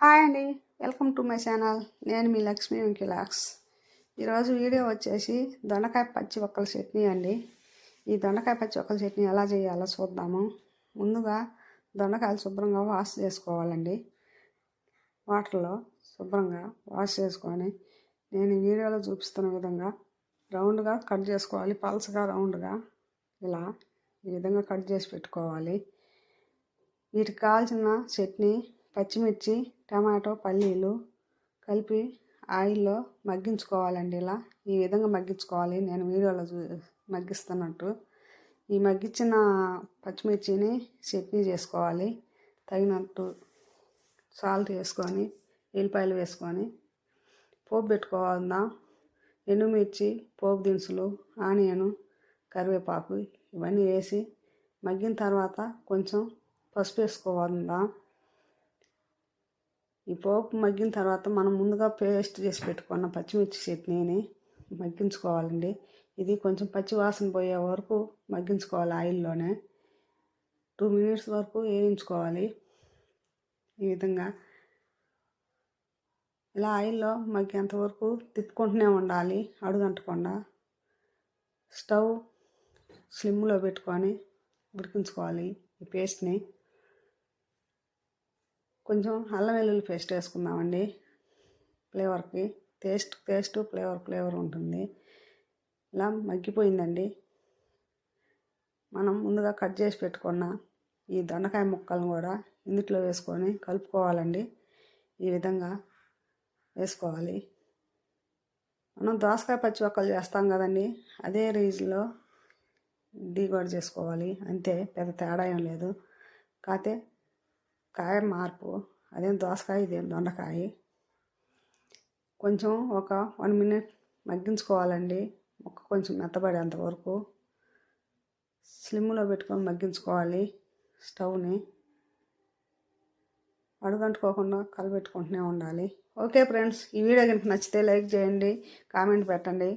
Hi అండి, welcome to my channel. నేను మీ లక్ష్మీ వెంకీలాక్స్. ఈరోజు వీడియో వచ్చేసి దొండకాయ పచ్చి ఒక్కల చట్నీ అండి. ఈ దొండకాయ పచ్చి ఒక్కల చట్నీ ఎలా చేయాలో చూద్దాము. ముందుగా దొండకాయలు శుభ్రంగా వాష్ చేసుకోవాలండి. వాటర్లో శుభ్రంగా వాష్ చేసుకొని నేను ఈ వీడియోలో చూపిస్తున్న విధంగా రౌండ్గా కట్ చేసుకోవాలి. పల్చగా రౌండ్గా ఇలా ఈ విధంగా కట్ చేసి పెట్టుకోవాలి. వీటికి కావాల్సిన చట్నీ పచ్చిమిర్చి, టమాటో, పల్లీలు కలిపి ఆయిల్లో మగ్గించుకోవాలండి. ఇలా ఈ విధంగా మగ్గించుకోవాలి. నేను వీడియోలో మగ్గిస్తున్నట్టు ఈ మగ్గించిన పచ్చిమిర్చిని చట్నీ చేసుకోవాలి. తగినట్టు సాల్ట్ వేసుకొని ఎల్లిపాయలు వేసుకొని పోపు పెట్టుకోవాలా. ఎండుమిర్చి, పోపు దినుసులు, ఆనియను, కరివేపాకు ఇవన్నీ వేసి మగ్గిన తర్వాత కొంచెం పసుపు వేసుకోవాలా. ఈ పోపు మగ్గిన తర్వాత మనం ముందుగా పేస్ట్ చేసి పెట్టుకున్న పచ్చిమిర్చి చట్నీని మగ్గించుకోవాలండి. ఇది కొంచెం పచ్చి వాసన పోయే వరకు మగ్గించుకోవాలి. ఆయిల్లోనే 2 minutes వరకు వేయించుకోవాలి. ఈ విధంగా ఇలా ఆయిల్లో మగ్గేంత వరకు తిప్పుకుంటూనే ఉండాలి, అడుగంటకుండా. స్టవ్ స్లిమ్లో పెట్టుకొని ఉడికించుకోవాలి ఈ పేస్ట్ని. కొంచెం అల్లం వెల్లుల్లి పేస్ట్ వేసుకుందామండి. ఫ్లేవర్కి టేస్ట్ ఫ్లేవర్ ఉంటుంది. ఇలా మగ్గిపోయిందండి. మనం ముందుగా కట్ చేసి పెట్టుకున్న ఈ దొండకాయ ముక్కలను కూడా ఇందులో వేసుకొని కలుపుకోవాలండి. ఈ విధంగా వేసుకోవాలి. మనం దోసకాయ పచ్చి ఒక్కలు చేస్తాం కదండి, అదే రీజ్లో ఇది కూడా చేసుకోవాలి. అంతే, పెద్ద తేడా ఏం లేదు. కాకపోతే కాయ మార్పు, అదేం దోసకాయ ఇదేం దొండకాయ. కొంచెం ఒక 1 minute మగ్గించుకోవాలండి. ముక్క కొంచెం మెత్తబడేంత వరకు స్లిమ్లో పెట్టుకొని మగ్గించుకోవాలి. స్టవ్ని అడుగంటుకోకుండా కలబెట్టుకుంటూనే ఉండాలి. ఓకే ఫ్రెండ్స్, ఈ వీడియో కనుక నచ్చితే లైక్ చేయండి, కామెంట్ పెట్టండి.